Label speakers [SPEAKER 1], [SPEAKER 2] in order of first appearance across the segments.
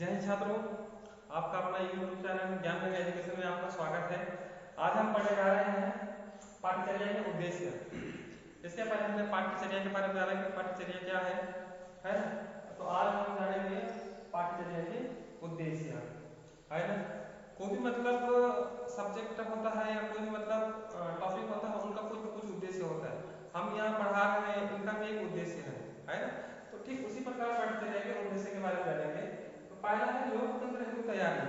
[SPEAKER 1] जय हिंद छात्रों, आपका अपना YouTube चैनल ज्ञान में एजुकेशन में आपका स्वागत है। आज हम पढ़ने जा रहे हैं पाठ्यचर्या के उद्देश्य। इसके पहले हमने पाठ्यचर्या के बारे में जाना कि पाठ्यचर्या क्या है ना। तो आज हम जानेंगे पाठ्यचर्या के उद्देश्य, है ना। कोई भी मतलब सब्जेक्ट होता है या कोई भी मतलब टॉपिक होता है, उनका कुछ न कुछ उद्देश्य होता है। हम यहाँ पढ़ा रहे हैं, इनका भी एक उद्देश्य है ना। तो ठीक उसी प्रकार पाठ्यचर्या के उद्देश्य के बारे में जानेंगे। पहला है लोकतंत्र हेतु तैयारी,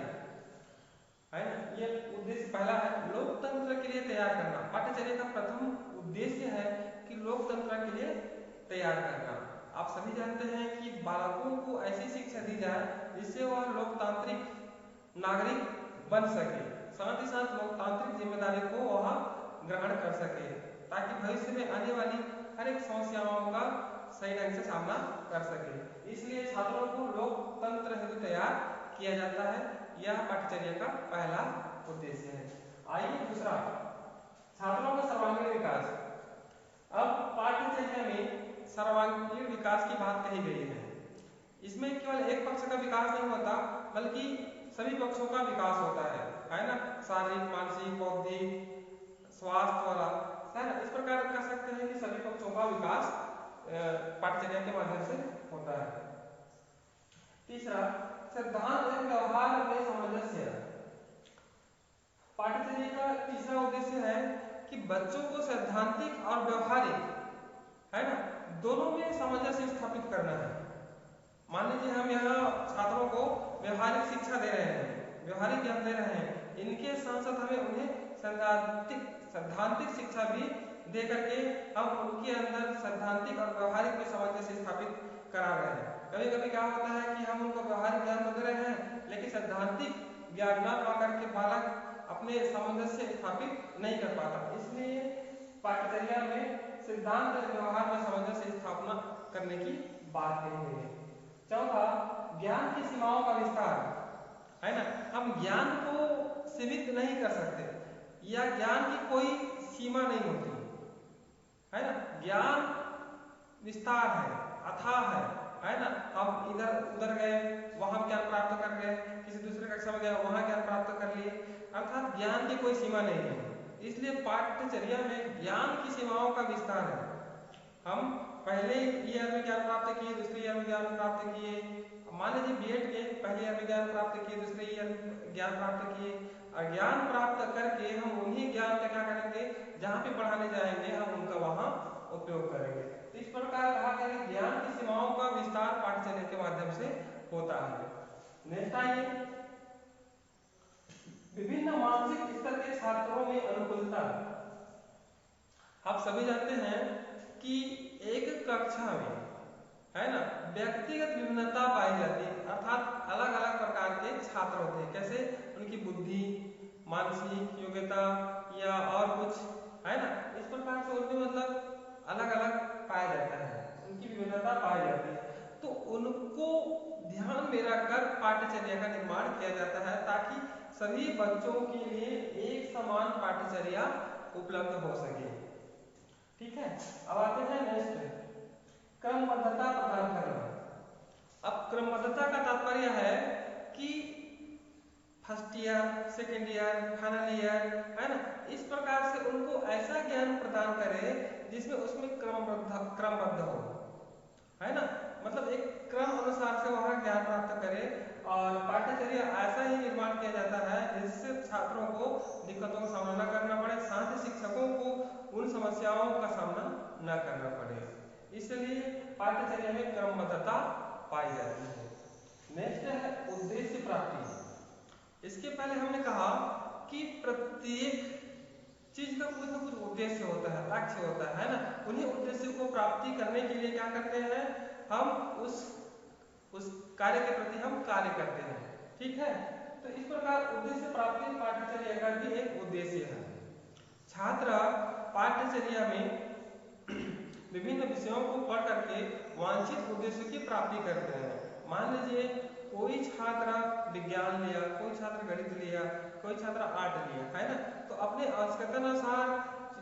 [SPEAKER 1] है ना। ये उद्देश्य पहला है लोकतंत्र के लिए तैयार करना। पाठ्यचर्या का प्रथम उद्देश्य है कि लोकतंत्र के लिए तैयार करना। आप सभी जानते हैं कि बालकों को ऐसी शिक्षा दी जाए जिससे वह लोकतांत्रिक नागरिक बन सके, साथ ही साथ लोकतांत्रिक जिम्मेदारी को वह ग्रहण कर सके, ताकि भविष्य में आने वाली हर एक समस्याओं का सही ढंग से सामना कर सके। इसलिए छात्रों को लोकतंत्र हेतु तैयार किया जाता है। यह पाठ्यचर्या का पहला उद्देश्य है। आइए दूसरा, छात्रों का सर्वांगीण विकास। अब पाठ्यचर्या में सर्वांगीण विकास की बात कही गई है। इसमें केवल एक पक्ष का विकास नहीं होता, बल्कि सभी पक्षों का विकास होता है ना। शारीरिक, मानसिक, बौद्धिक, स्वास्थ्य वाला, है ना। इस प्रकार कह सकते हैं कि सभी पक्षों का विकास पाठ्यचर्या के माध्यम से होता है। तीसरा, सिद्धांत एवं व्यवहार में सामंजस्य। पाठ्यचर्या का तीसरा उद्देश्य है कि बच्चों को सैद्धांतिक और व्यवहारिक, है ना, दोनों में सामंजस्य स्थापित करना है। मान लीजिए हम यहाँ छात्रों को व्यवहारिक शिक्षा दे रहे हैं, व्यवहारिक ज्ञान दे रहे हैं, इनके साथ साथ हमें उन्हें सैद्धांतिक शिक्षा भी दे करके हम उनके अंदर सैद्धांतिक और व्यवहारिक में सामंजस्य स्थापित करा रहे हैं। कभी कभी क्या होता है कि हम उनको व्यवहारिक ज्ञान दे रहे हैं, लेकिन सैद्धांतिक ज्ञान न पा करके बालक अपने सामंजस्य स्थापित नहीं कर पाता। इसलिए पाठ्यचर्या में सिद्धांत और व्यवहार में सामंजस्य स्थापना करने की बात कही गई है। चौथा, ज्ञान की सीमाओं का विस्तार, है ना। हम ज्ञान को सीमित नहीं कर सकते या ज्ञान की कोई सीमा नहीं होती, है ना। ज्ञान विस्तार है, अथाह है ना। हम इधर उधर गए, वहां ज्ञान प्राप्त कर गए, किसी दूसरे कक्षा में गए, वहां ज्ञान प्राप्त कर लिए, अर्थात ज्ञान की कोई सीमा नहीं है। इसलिए पाठ्यचर्या में ज्ञान की सीमाओं का विस्तार है। हम पहले ईयर में ज्ञान प्राप्त किए, दूसरे ईयर में ज्ञान प्राप्त किए। मान लीजिए बीएड के पहले ईयर में ज्ञान प्राप्त किए, दूसरे ईयर में ज्ञान प्राप्त किए, और ज्ञान प्राप्त करके हम उन्हीं ज्ञान का क्या करेंगे, जहाँ पे पढ़ाने जाएंगे हम उनका वहाँ उपयोग करेंगे। तो इस प्रकार कहा गया कि ज्ञान की सीमाओं का विस्तार पाठ्यचर्या के माध्यम से होता है। नेक्स्ट आइए, विभिन्न मानसिक स्तर के छात्रों में अनुकूलता। आप सभी जानते हैं कि एक कक्षा में, है ना, व्यक्तिगत विभिन्नता पाई जाती है, अर्थात अलग अलग प्रकार के छात्र होते हैं। कैसे? उनकी बुद्धि, मानसिक योग्यता या और कुछ, है ना। इस प्रकार से उनमें मतलब अलग अलग पाया जाता है, उनकी विभिन्नता पाई जाती है। तो उनको ध्यान में रखकर पाठ्यचर्या का निर्माण किया जाता है, ताकि सभी बच्चों के लिए एक समान पाठ्यचर्या उपलब्ध हो सके। ठीक है, अब आते हैं नेक्स्ट, क्रमबद्धता प्रदान करना। अब क्रमबद्धता का तात्पर्य है कि first year, second year, final year, है ना, इस प्रकार से उनको ऐसा ज्ञान प्रदान करे जिसमें उसमें क्रमबद्ध हो, है ना। मतलब एक क्रम अनुसार से वहाँ ज्ञान प्राप्त करे, और पाठ्यचर्या ऐसा ही निर्माण किया जाता है जिससे छात्रों को दिक्कतों का सामना न करना पड़े, साथ ही शिक्षकों को उन समस्याओं का सामना न करना पड़े। इसलिए पाठ्यचर्या में क्रमबद्धता पाई जाती है। नेक्स्ट है उद्देश्य प्राप्ति। इसके पहले हमने कहा कि प्रत्येक चीज का कुछ न कुछ उद्देश्य होता है, लक्ष्य होता है ना। उन्हीं उद्देश्य को प्राप्ति करने के लिए क्या करते हैं, हम उस कार्य के प्रति हम कार्य करते हैं। ठीक है, तो इस प्रकार उद्देश्य प्राप्ति पाठ्यचर्या का भी एक उद्देश्य है। छात्र पाठ्यचर्या में विभिन्न विषयों को पढ़ करके वांछित उद्देश्य की प्राप्ति करते हैं। मान लीजिए कोई छात्र विज्ञान लिया, कोई छात्र गणित लिया, कोई छात्र आर्ट लिया, है ना। तो अपने आवश्यकता अनुसार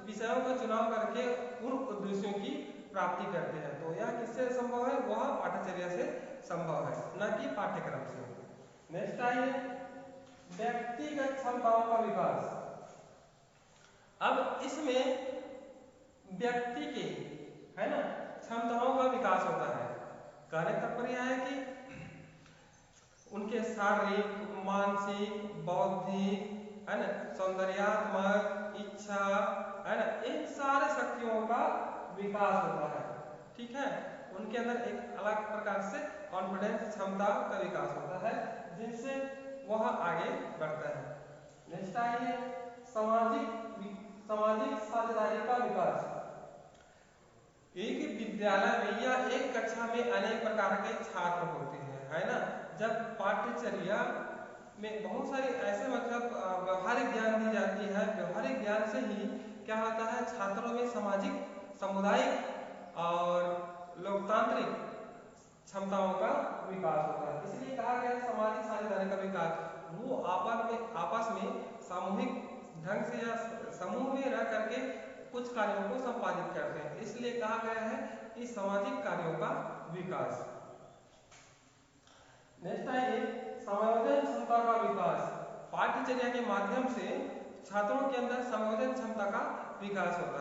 [SPEAKER 1] विषयों का चुनाव करके उन उद्देश्यों की प्राप्ति करते हैं। तो यह किससे संभव है? वह पाठ्यचर्या से संभव है, न कि पाठ्यक्रम से। नेक्स्ट आइए व्यक्तिगत क्षमताओं का विकास। अब इसमें व्यक्ति के, है ना, क्षमताओं का विकास होता है। कहने का तात्पर्य है कि उनके शारीरिक, मानसिक, बौद्धिक, है ना, सौंदर्यात्मक, इच्छा, है ना, इन सारे शक्तियों का विकास होता है। ठीक है, उनके अंदर एक अलग प्रकार से कॉन्फिडेंस क्षमता का विकास होता है जिनसे वह आगे बढ़ता है। नेक्स्ट आइए सामाजिक साझेदारी का विकास। एक विद्यालय में या एक कक्षा में अनेक प्रकार के छात्र होते हैं, है ना। जब पाठ्यचर्या में बहुत सारे ऐसे मतलब व्यवहारिक ज्ञान दी जाती है, व्यवहारिक ज्ञान से ही क्या होता है, छात्रों में सामाजिक, सामुदायिक और लोकतांत्रिक क्षमताओं का विकास होता है। इसलिए कहा गया सामाजिक साझेदारी का विकास। वो आपस में सामूहिक ढंग से या समूह में रह करके कुछ कार्यों को संपादित करते हैं, इसलिए कहा गया है कि सामाजिक कार्यों का विकास। नेक्स्ट आइए समायोजन क्षमता का विकास। पाठ्यचर्या के माध्यम से छात्रों के अंदर समायोजन क्षमता का विकास होता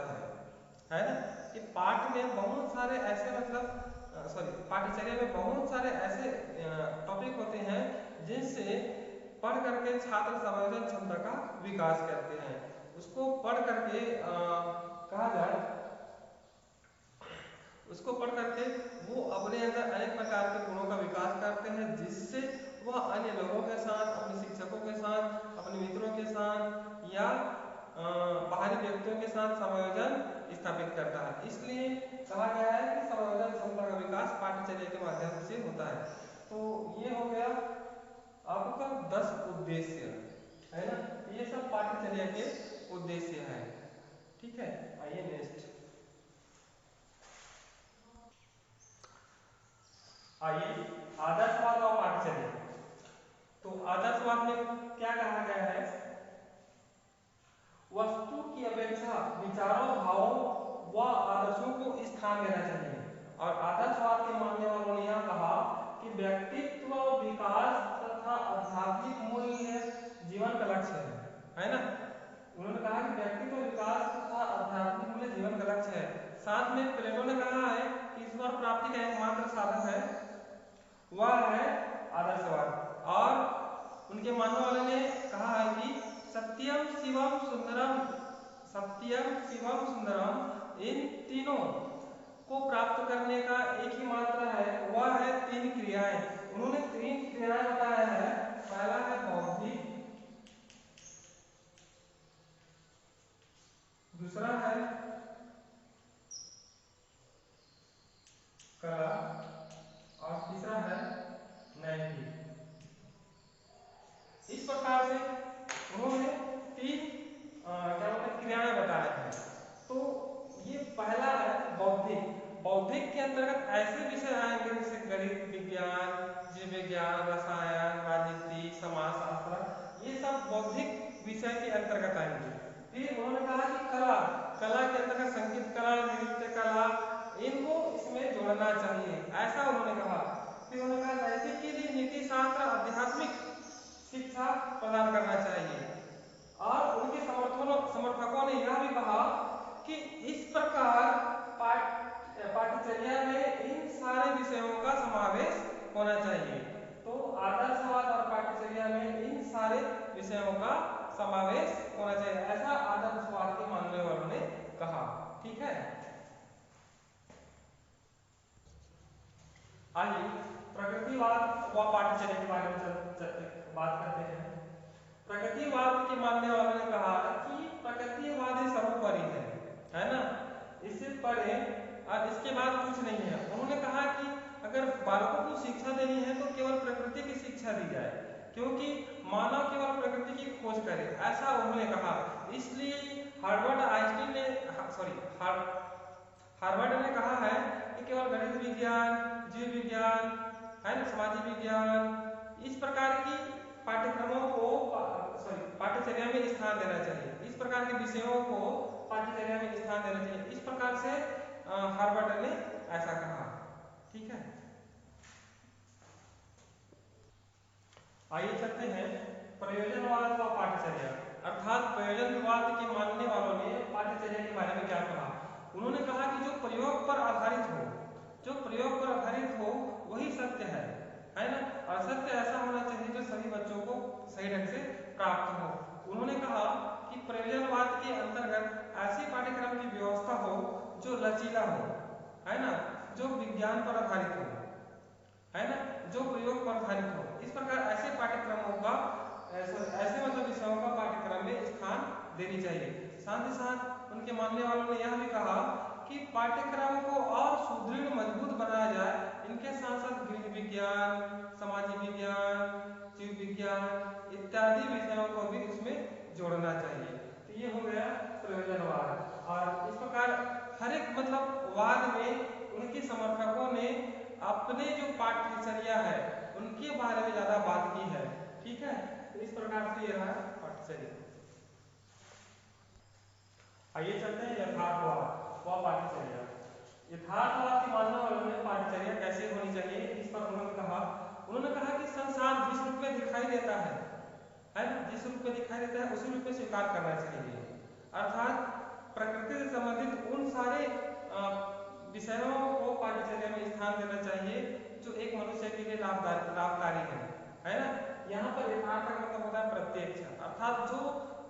[SPEAKER 1] है ना। कि पाठ में बहुत सारे ऐसे मतलब पाठ्यचर्या में बहुत सारे ऐसे टॉपिक होते हैं जिनसे पढ़ करके छात्र समायोजन क्षमता का विकास करते हैं। उसको पढ़ करके कहा जाए, उसको पढ़ करके वो अपने अंदर अनेक प्रकार के गुणों का विकास करते हैं जिससे वह अन्य लोगों के साथ, अपने शिक्षकों के साथ, अपने मित्रों के साथ या बाहरी व्यक्तियों के साथ समायोजन स्थापित करता है। इसलिए कहा गया है कि समायोजन क्षमता का विकास पाठ्यचर्या के माध्यम से होता है। तो ये हो गया आपका 10 उद्देश्य, है ना। ये सब पाठ्यचर्या के उद्देश्य है। ठीक है, आइए नेक्स्ट आइए आदर्शवाद और पाठ्यचर्या। तो आदर्शवाद में क्या कहा गया है, वस्तु की अपेक्षा विचारों, भावों व आदर्शों को स्थान देना चाहिए। और आदर्शवाद के मानने वालों ने यह कहा कि व्यक्तित्व विकास तथा आध्यात्मिक मूल्य जीवन का लक्ष्य है ना। उन्होंने कहा कि व्यक्तित्व विकास तथा आध्यात्मिक मूल्य जीवन का लक्ष्य है। साथ में प्लेटो ने कहा है कि ईश्वर प्राप्ति का एकमात्र साधन है, वह है आदर्शवाद। और उनके मानने वाले ने कहा है कि सत्यम शिवम सुंदरम, सत्यम शिवम सुंदरम, इन तीनों को प्राप्त करने का एक ही मात्र है, वह है 3 क्रियाएं। उन्होंने 3 क्रियाएं बताया है। पहला है बौद्धिक, दूसरा है कला और तीसरा है नैतिक। इस प्रकार से उन्होंने 3 क्या बोलते हैं क्रियाएं बताए हैं। तो ये पहला है बौद्धिक। बौद्धिक के अंतर्गत ऐसे विषय आएंगे जैसे गणित, विज्ञान, जीव विज्ञान, रसायन, राजनीति, समाजशास्त्र, ये सब बौद्धिक विषय के अंतर्गत आएंगे। फिर उन्होंने कहा कि कला, कला के अंतर्गत संगीत कला, नृत्य कला, इनको इसमें जोड़ना चाहिए, ऐसा उन्होंने कहा। फिर उन्होंने कहा नैतिक के लिए नीति शास्त्र, आध्यात्मिक शिक्षा प्रदान करना चाहिए। और उनके समर्थकों ने यह भी कहा कि इस प्रकार पाठ्यचर्या में इन सारे विषयों का समावेश होना चाहिए। तो आदर्शवाद और पाठ्यचर्या में इन सारे विषयों का समावेश होना चाहिए, ऐसा आदर्शवाद के मानने वालों ने कहा। ठीक है, आइए प्रकृतिवाद व पाठ्यचर्या के बारे में बात करते हैं। प्रकृतिवाद के मानने वालों ने कहा कि प्रकृतिवादी सर्वोपरि है ना, इससे पढ़े और इसके बाद कुछ नहीं है। उन्होंने कहा कि अगर बालकों को शिक्षा देनी है तो केवल प्रकृति की शिक्षा दी जाए, क्योंकि मानव केवल प्रकृति की खोज करे, ऐसा उन्होंने कहा। इसलिए हार्वर्ड ने कहा है कि केवल गणित विज्ञान, जीव विज्ञान, है ना, सामाजिक विज्ञान, इस प्रकार की पाठ्यक्रमों को पाठ्यचर्या में स्थान देना चाहिए। इस प्रकार के विषयों को पाठ्यचर्या में स्थान देना चाहिए। इस प्रकार से हार्वर्ड ने ऐसा कहा। ठीक है, आइए चलते हैं प्रयोजनवाद व पाठ्यचर्या। अर्थात प्रयोजनवाद के मानने वालों ने पाठ्यचर्या के बारे में क्या कहा। उन्होंने कहा कि जो प्रयोग पर आधारित हो, जो प्रयोग पर आधारित हो वही सत्य है ना। और सत्य ऐसा होना चाहिए जो सभी बच्चों को सही ढंग से प्राप्त हो। उन्होंने कहा कि प्रयोजनवाद के अंतर्गत ऐसी पाठ्यक्रम की व्यवस्था हो जो लचीला हो, है ना, जो विज्ञान पर आधारित हो, है ना, जो प्रयोग पर आधारित हो। इस प्रकार ऐसे पाठ्यक्रमों का ऐसे मतलब विषयों का पाठ्यक्रम में स्थान देनी चाहिए। साथ ही साथ उनके मानने वालों ने यह भी कहा कि पाठ्यक्रम को और सुदृढ़ मजबूत बनाया जाए। इनके साथ साथ गृह विज्ञान, सामाजिक विज्ञान, जीव विज्ञान इत्यादि विषयों को भी इसमें जोड़ना चाहिए। तो ये हो गया प्रयोजनवाद। और इस प्रकार हर एक मतलब वाद में उनके समर्थकों ने अपने जो पाठ्यचर्या है उनके बारे में ज्यादा बात की है। ठीक है, तो इस प्रकार से यह पाठ्यचर्या। आइए चलते हैं यथार्थवाद व पाठ्यचर्या। यथार्थवाद के मानने वालों ने पाठ्यचर्या कैसे होनी चाहिए इस पर उन्होंने कहा कि संसार जिस रूप में दिखाई देता है ना, जिस रूप में दिखाई देता है उसी रूप में स्वीकार करना चाहिए। अर्थात प्रकृति से संबंधित उन सारे विषयों को पाठ्यचर्या में स्थान देना चाहिए जो एक मनुष्य के लिए लाभकारी है ना। यहाँ पर यथार्थ का मतलब होता है प्रत्यक्ष, अर्थात जो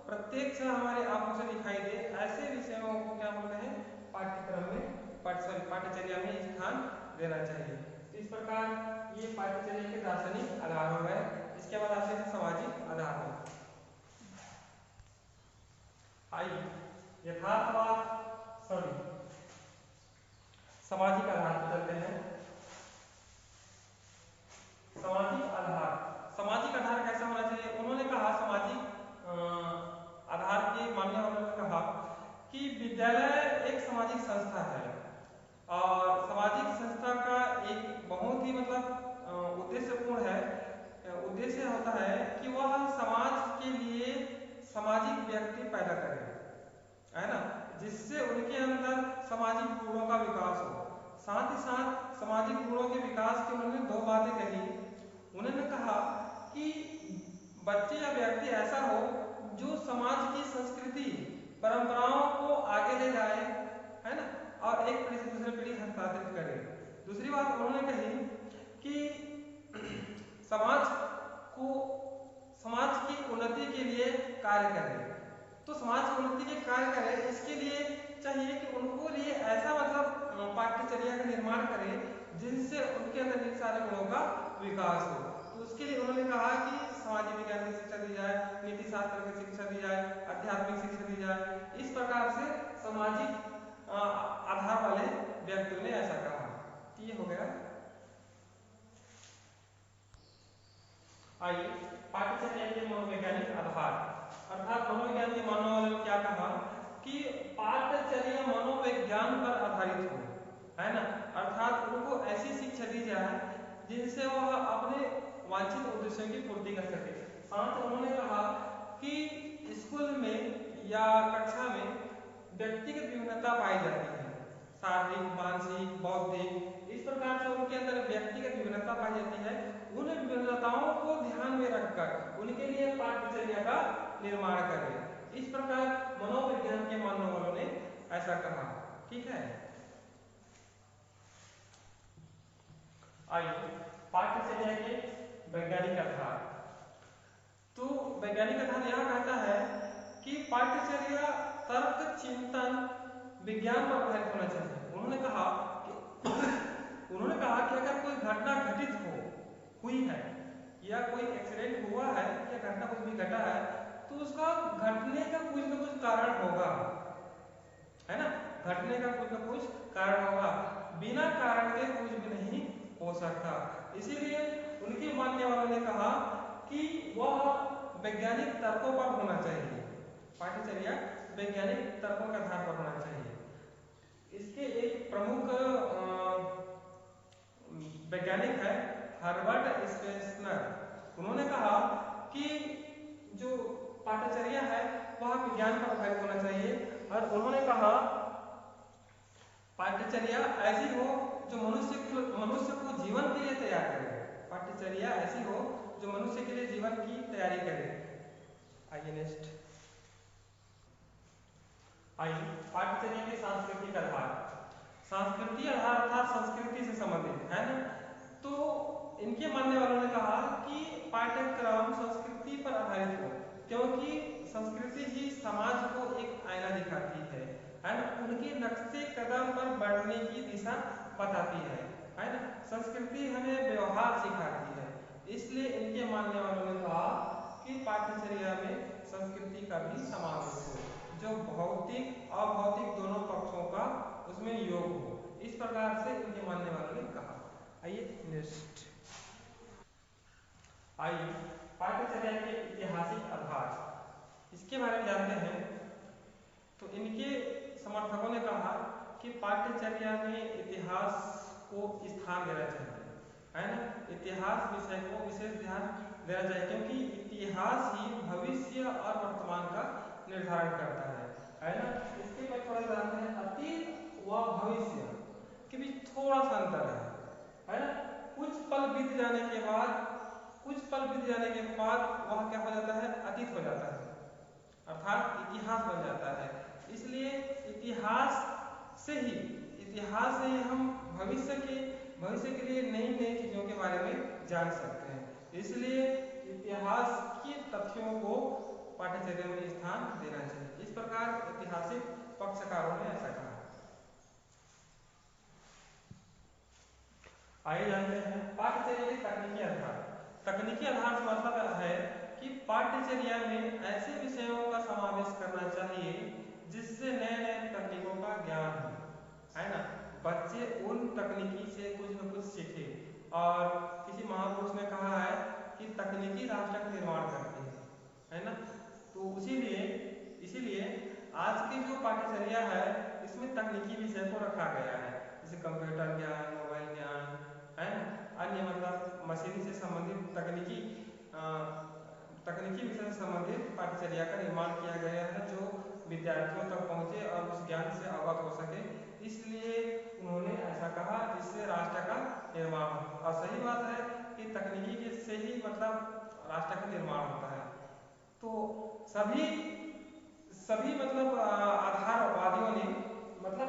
[SPEAKER 1] प्रत्यक्ष हमारे आंखों से दिखाई दे ऐसे विषयों को क्या बोलते हैं पाठ्यक्रम में पाठ्यचर्या में स्थान देना चाहिए। तो इस प्रकार ये पाठ्यचर्या के दार्शनिक आधार हो गए। इसके बाद आते हैं सामाजिक आधार में। आइए यथार्थवाद सामाजिक आधार पर चलते हैं। सामाजिक आधार कैसा होना चाहिए। उन्होंने कहा सामाजिक आधार के मानने वालों ने कहा कि विद्यालय एक सामाजिक संस्था है और सामाजिक संस्था का एक बहुत ही मतलब उद्देश्यपूर्ण है उद्देश्य होता है कि वह समाज के लिए सामाजिक व्यक्ति पैदा करे, है ना, जिससे उनके अंदर सामाजिक गुणों का विकास हो। साथ ही साथ सामाजिक गुणों के विकास की उन्होंने दो बातें कही। उन्होंने कहा कि बच्चे या व्यक्ति ऐसा हो जो समाज की संस्कृति परंपराओं को आगे ले जाए, है ना, और एक पीढ़ी से दूसरे पीढ़ी हस्तांतरित करे। दूसरी बात उन्होंने कही कि समाज की उन्नति के लिए कार्य करे। तो समाज की उन्नति के कार्य करे इसके लिए चाहिए कि उनको लिए ऐसा मतलब पाठ्यचर्या का निर्माण करे जिनसे उनके अंदर इन सारे गुणों का विकास हो। तो उसके लिए उन्होंने कहा कि सामाजिक विज्ञान की शिक्षा दी जाए, नीति शास्त्र की शिक्षा दी जाए, आध्यात्मिक शिक्षा दी जाए। इस प्रकार से सामाजिक आधार वाले व्यक्तियों ने ऐसा कहा। ये हो गया। आइए पाठ्यचर्या के मनोवैज्ञानिक आधार, अर्थात मनोविज्ञान के मानने वालों ने क्या कहा कि पाठ्यचर्या मनोविज्ञान पर आधारित हो, है ना, अर्थात उनको ऐसी शिक्षा दी जाए जिनसे वह अपने वांछित उद्देश्यों की पूर्ति कर सके। साथ उन्होंने कहा कि स्कूल में या कक्षा में व्यक्तिगत विभिन्नता पाई जाती है, शारीरिक, मानसिक, बौद्धिक, इस प्रकार से उनके अंदर व्यक्तिगत विभिन्नता पाई जाती है। उन विभिन्नताओं को ध्यान में रखकर उनके लिए पाठ्यचर्या का निर्माण करें। इस प्रकार मनोविज्ञान के मानने वालों ने ऐसा कहा। ठीक है, आइए पाठ्यचर्या के वैज्ञानिक आधार। तो वैज्ञानिक आधार यह कहता है कि पाठ्यचर्या तर्क, चिंतन, विज्ञान पर आधारित होना चाहिए। उन्होंने कहा कि अगर कोई घटना घटित हुई है या कोई एक्सीडेंट हुआ है या घटना कुछ भी घटा है तो उसका घटने का कुछ न कुछ कारण होगा, है ना, घटने का कुछ न कुछ कारण होगा, बिना कारण के कुछ भी नहीं हो सकता। इसीलिए उनके मानने वालों ने कहा कि वह वैज्ञानिक तर्कों पर होना चाहिए, पाठ्यचर्या वैज्ञानिक तर्कों के आधार पर होना चाहिए। इसके एक प्रमुख वैज्ञानिक है हर्बर्ट स्पेंसर। उन्होंने कहा कि जो पाठ्यचर्या है वह विज्ञान पर आधारित होना चाहिए और उन्होंने कहा पाठ्यचर्या ऐसी हो जो मनुष्य को जीवन के लिए तैयार करे। पाठ्यचर्या ऐसी हो जो मनुष्य के लिए जीवन की तैयारी करे। आइए नेक्स्ट, आइए पाठ्यचर्या के सांस्कृतिक आधार। सांस्कृतिक आधार अर्थात संस्कृति से संबंधित है ना। तो इनके मानने वालों ने कहा कि पाठ्यक्रम संस्कृति पर आधारित हो, क्योंकि संस्कृति ही समाज को एक आईना दिखाती है ना। उनके नक्शे कदम पर बढ़ने की दिशा बताती है ना। संस्कृति हमें व्यवहार सिखाती है, इसलिए इनके मानने वालों ने कहा कि पाठ्यचर्या में संस्कृति का भी समावेश हो, जो भौतिक अभौतिक दोनों पक्षों का उसमें योग हो। इस प्रकार से इनके मानने वालों ने कहा। आइए नेक्स्ट, आइए पाठ्यचर्या के ऐतिहासिक आधार, इसके बारे में जानते हैं। तो इनके समर्थकों ने कहा कि पाठ्यचर्या में इतिहास को स्थान देना चाहिए है ना। इतिहास विषय को विशेष ध्यान देना चाहिए, क्योंकि इतिहास ही भविष्य और वर्तमान का निर्धारण करता है ना। इसके पर थोड़ा जानते हैं, अतीत व भविष्य के बीच थोड़ा सा अंतर है ना। कुछ पल बीत जाने के बाद वह क्या हो जाता है, अतीत हो जाता है, अर्थात इतिहास बन जाता है। इसलिए इतिहास से ही हम भविष्य के लिए नई नई चीजों के बारे में जान सकते हैं। इसलिए इतिहास के तथ्यों को पाठ्यचर्या में स्थान देना चाहिए। इस प्रकार ऐतिहासिक पक्षकारों ने ऐसा कहा। आइए जानते हैं पाठ्यचर्या के तकनीकी आधार। तकनीकी आधार से मतलब है कि पाठ्यचर्या में ऐसे विषयों का समावेश करना चाहिए जिससे नए नए तकनीकों का ज्ञान हो, है ना। बच्चे उन तकनीकी से कुछ न कुछ सीखे, और किसी महापुरुष ने कहा है कि तकनीकी राष्ट्र का निर्माण करती है ना। तो इसीलिए आज की जो पाठ्यचर्या है इसमें तकनीकी विषय को रखा गया है, जैसे कंप्यूटर ज्ञान, मोबाइल ज्ञान है ना, अन्य मतलब मशीनी से संबंधित तकनीकी विषय से संबंधित पाठ्यचर्या का निर्माण किया गया है, जो विद्यार्थियों तक पहुंचे और उस ज्ञान से अवगत हो सके। इसलिए उन्होंने ऐसा कहा जिससे राष्ट्र का निर्माण हो। और सही बात है कि तकनीकी से ही मतलब राष्ट्र का निर्माण होता है। तो सभी मतलब आधारवादियों ने, मतलब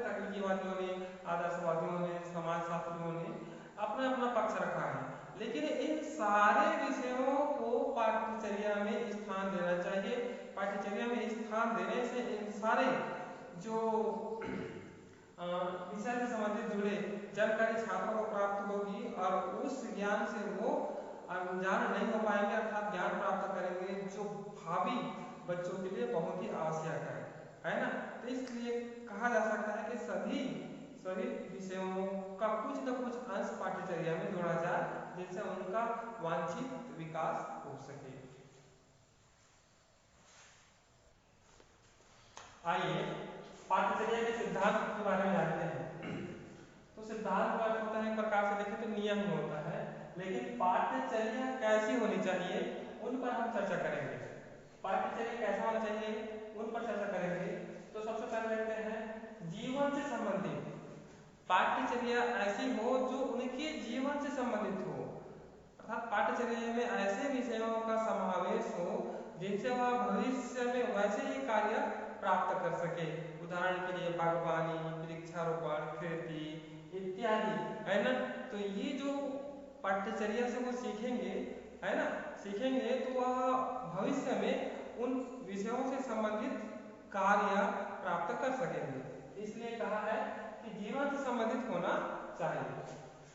[SPEAKER 1] तकनीकीवादियों ने, आदर्शवादियों ने, समाजशास्त्रियों ने अपना अपना पक्ष रखा है, लेकिन इन सारे विषयों को पाठ्यचर्या में स्थान देना चाहिए। पाठ्यचर्या में स्थान देने से इन सारे जो विषय से संबंधित जुड़े जानकारी छात्रों को प्राप्त होगी, और उस ज्ञान से वो अनजान नहीं हो पाएंगे, अर्थात ज्ञान प्राप्त करेंगे जो भावी बच्चों के लिए बहुत ही आवश्यक है ना। तो इसलिए कहा जा सकता है कि सभी विषयों का कुछ न कुछ अंश पाठ्यचर्या में जोड़ा जाए, जिससे उनका वांछित विकास हो सके। आइए पाठ्यचर्या के सिद्धांत के बारे में जानते हैं। तो सिद्धांत का अर्थ होता है, एक प्रकार से देखें तो नियम होता है, लेकिन पाठ्यचर्या कैसी होनी चाहिए उन पर हम चर्चा करेंगे। पाठ्यचर्या कैसा होना चाहिए उन पर चर्चा करेंगे। तो सबसे पहले देखते हैं जीवन से संबंधित पाठ्यचर्या ऐसी हो जो उनके जीवन से संबंधित हो, अर्थात पाठ्यचर्या में ऐसे विषयों का समावेश हो जिनसे वह भविष्य में वैसे ही कार्य प्राप्त कर सके। उदाहरण के लिए बागवानी, वृक्षारोपण, खेती इत्यादि, है ना। तो ये जो पाठ्यचर्या से वो सीखेंगे, है ना, तो वह भविष्य में उन विषयों से संबंधित कार्य प्राप्त कर सकेंगे। इसलिए कहा है कि जीवन से संबंधित होना चाहिए।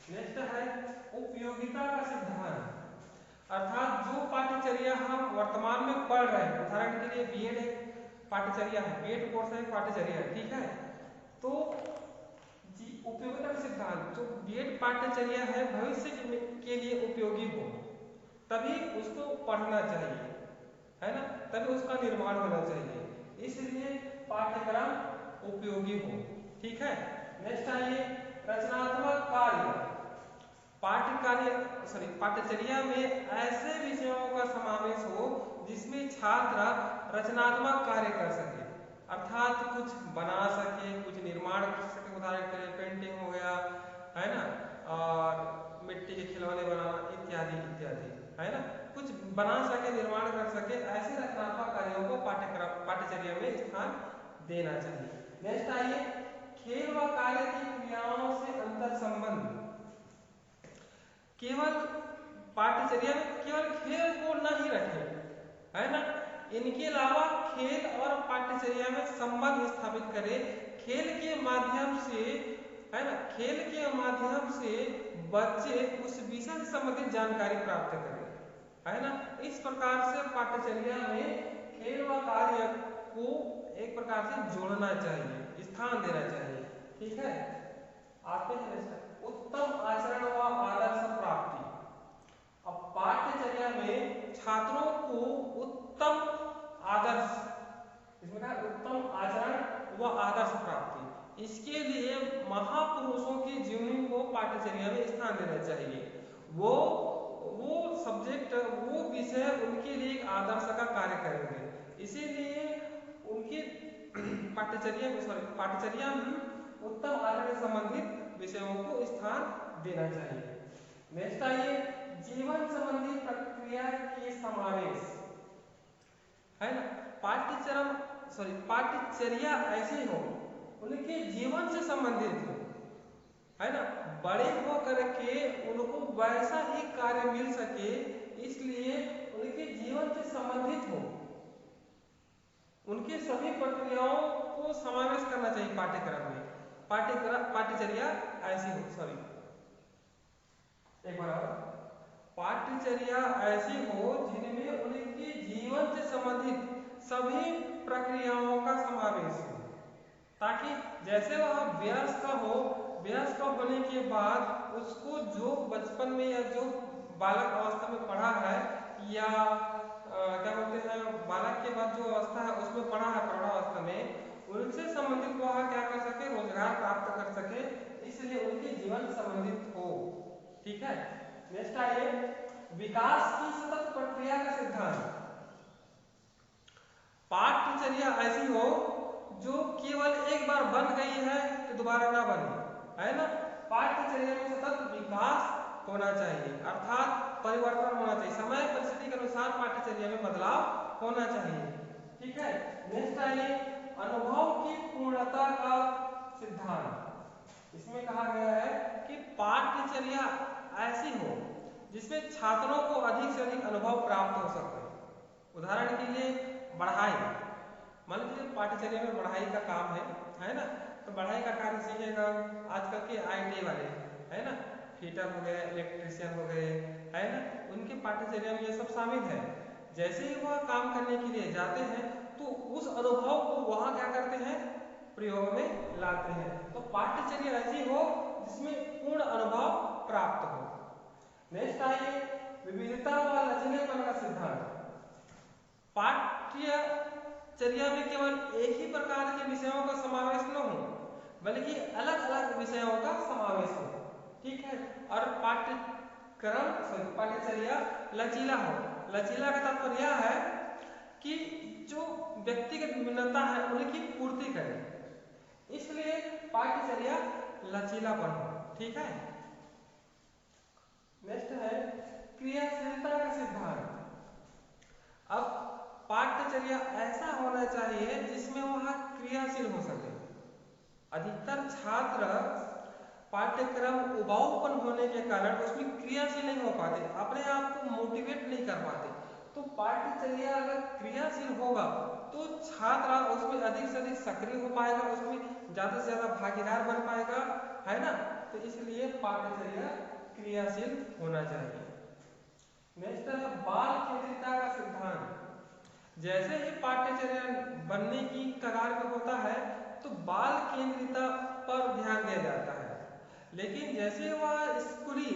[SPEAKER 1] नेक्स्ट है उपयोगिता का सिद्धांत, अर्थात जो पाठ्यचर्या हम वर्तमान में पढ़ रहे हैं, उदाहरण के लिए बीएड एक पाठ्यचर्या है, बीएड कोर्स एक पाठ्यचर्या है, ठीक है। तो उपयोगिता का सिद्धांत, जो बीएड पाठ्यचर्या है भविष्य के लिए उपयोगी हो तभी उसको पढ़ना चाहिए, है ना, तभी उसका निर्माण होना चाहिए। इसलिए पाठ्यक्रम उपयोगी हो, ठीक है। नेक्स्ट आइए रचनात्मक कार्य। पाठ्यचर्या में ऐसे विषयों का समावेश हो जिसमें छात्र रचनात्मक कार्य कर सके, अर्थात कुछ बना सके, कुछ निर्माण कर सके। उदाहरण के लिए पेंटिंग हो गया, है ना, और मिट्टी के खिलौने बनाना इत्यादि इत्यादि। है ना, कुछ बना सके, निर्माण कर सके, ऐसे रचनात्मक कार्यों को पाठ्यचर्या में स्थान देना चाहिए। नेक्स्ट आइए, खेल व कार्य की क्रियाओं से अंतर संबंध। केवल पाठ्यचर्या में केवल खेल को न ही रखें, है ना, इनके अलावा खेल और पाठ्यचर्या में संबंध स्थापित करें। खेल के माध्यम से, है ना, खेल के माध्यम से बच्चे उस विषय से संबंधित जानकारी प्राप्त करें, है ना। इस प्रकार से पाठ्यचर्या में खेल व कार्य को एक प्रकार से जोड़ना चाहिए, स्थान देना चाहिए, ठीक है। आते हैं उत्तम आचरण व आदर्श प्राप्ति। अब पाठ्यचर्या में छात्रों को उत्तम आदर्श, इसमें कहा उत्तम आचरण व आदर्श प्राप्ति, इसके लिए महापुरुषों की जीवनी को पाठ्यचर्या में स्थान देना चाहिए। वो सब्जेक्ट, वो विषय उनके लिए एक आदर्श का कार्य करेंगे, इसीलिए उनके पाठ्यचर्या में उत्तम आचरण से संबंधित विषयों को स्थान देना चाहिए। नेक्स्ट आइए, जीवन संबंधी प्रक्रिया के समावेश, है ना। पाठ्यचर्या ऐसी हो उनके जीवन से संबंधित हो, है ना, बड़े हो करके उनको वैसा ही कार्य मिल सके, इसलिए उनके जीवन से संबंधित हो, उनके सभी प्रक्रियाओं को समावेश करना चाहिए पाठ्यक्रम में। पाठ्यचर्या ऐसी हो, सॉरी एक बार और, पाठ्यचर्या ऐसी हो जिनमें उनके जीवन से संबंधित सभी प्रक्रियाओं का समावेश हो, ताकि जैसे वह वयस्क हो, वयस्क होने के बाद उसको जो बचपन में या जो बालक अवस्था में पढ़ा है, या क्या बोलते हैं, बालक के बाद जो अवस्था है उसमें पढ़ा है, प्रौढ़ावस्था में, उनसे संबंधित वह क्या कर सके, रोजगार प्राप्त कर सके, इसलिए उनके जीवन संबंधित हो, ठीक है। नेक्स्ट आइए, विकास की सतत प्रक्रिया का सिद्धांत। पाठ्यचर्या ऐसी हो जो केवल एक बार बन गई है तो दोबारा ना बने, है ना। पाठ्यचर्या में सतत विकास होना चाहिए, अर्थात परिवर्तन होना चाहिए, समय परिस्थिति के अनुसार पाठ्यचर्या में बदलाव होना चाहिए, ठीक है। नेक्स्ट आइए, अनुभव की पूर्णता का सिद्धांत। इसमें कहा गया है कि पाठ्यचर्या ऐसी हो जिसमें छात्रों को अधिक से अधिक अनुभव प्राप्त हो सके। उदाहरण के लिए पढ़ाई, मान लीजिए पाठ्यचर्या में पढ़ाई का काम है ना, तो पढ़ाई का कार्य सीखेगा आजकल के IT वाले, है ना, फिटर हो गए, इलेक्ट्रीशियन हो गए, है ना, उनके पाठ्यचर्या में ये सब शामिल है। जैसे ही वह काम करने के लिए जाते हैं तो उस अनुभव को वहाँ क्या करते हैं, प्रयोग में लाते हैं। तो पाठ्यचर्या ऐसी हो जिसमें पूर्ण अनुभव प्राप्त हो। नेक्स्ट आइए, विविधता व लचीलेपन का सिद्धांत। पाठ्यचर्या में केवल एक ही प्रकार के विषयों का समावेश न हो, बल्कि अलग अलग विषयों का समावेश हो, ठीक है। और पाठ्यचर्या लचीला हो। लचीला का तात्पर्य यह है कि जो व्यक्तिगत विभिन्नता है उनकी पूर्ति करे, इसलिए पाठ्यचर्या लचीलापन हो, ठीक है। नेक्स्ट है क्रियाशीलता का सिद्धांत। अब पाठ्यचर्या ऐसा होना चाहिए जिसमें वह क्रियाशील हो सके। अधिकतर छात्र पाठ्यक्रम उबाऊपन होने के कारण उसमें क्रियाशील नहीं हो पाते, अपने आप को मोटिवेट नहीं कर पाते। तो पाठ्यचर्या अगर क्रियाशील होगा तो छात्र उसमें अधिक से अधिक सक्रिय हो पाएगा, उसमें ज्यादा से ज्यादा भागीदार बन पाएगा, है ना। तो इसलिए पाठ्यचर्या क्रियाशील होना चाहिए। नेक्स्ट है बाल केंद्रितता का सिद्धांत। जैसे ही पाठ्यचर्या बनने की कगार पे होता है तो बाल केंद्रितता पर ध्यान दिया जाता है, लेकिन जैसे वह स्कूली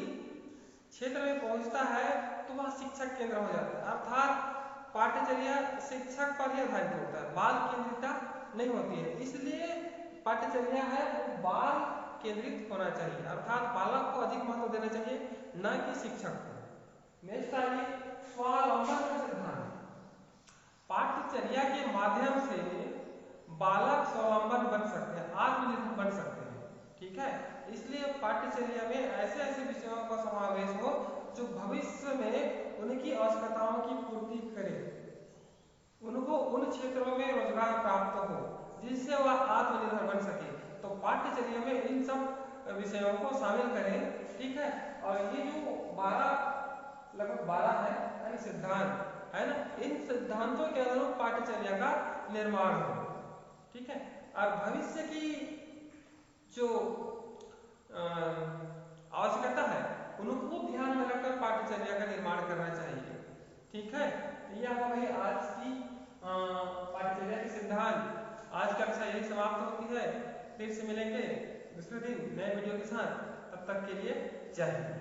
[SPEAKER 1] क्षेत्र में पहुंचता है तो वह शिक्षक केंद्र हो जाता है, अर्थात पाठ्यचर्या शिक्षक पर ही आधारित होता है, बाल केंद्रितता नहीं होती है। इसलिए पाठ्यचर्या है वो बाल केंद्रित होना चाहिए, अर्थात बालक को अधिक महत्व देना चाहिए, न कि शिक्षक को। नेक्स्ट आइए स्वावलंबन का सिद्धांत। पाठ्यचर्या के माध्यम से बालक स्वावलंबन बन सकते हैं, आत्मनिर्भर बन सकते हैं, ठीक है। इसलिए पाठ्यचर्या में ऐसे ऐसे विषयों का समावेश हो जो भविष्य में उन्हें उनकी आवश्यकताओं की पूर्ति करे, उनको उन क्षेत्रों में रोजगार प्राप्त हो जिससे वह आत्मनिर्भर बन सके। तो पाठ्यचर्या में इन सब विषयों को शामिल करें, ठीक है। और ये जो 12 लगभग 12 है यानी सिद्धांत है ना, इन सिद्धांतों के अनुरूप पाठ्यचर्या का निर्माण हो, ठीक है। और भविष्य की जो आवश्यकता है उनको ध्यान में रखकर पाठ्यचर्या का निर्माण करना चाहिए, ठीक है। तो यह हमारी आज की पाठ्यचर्या के सिद्धांत। आज कक्षा यही समाप्त होती है, फिर से मिलेंगे दूसरे दिन नए वीडियो के साथ। तब तक के लिए जय हिंद।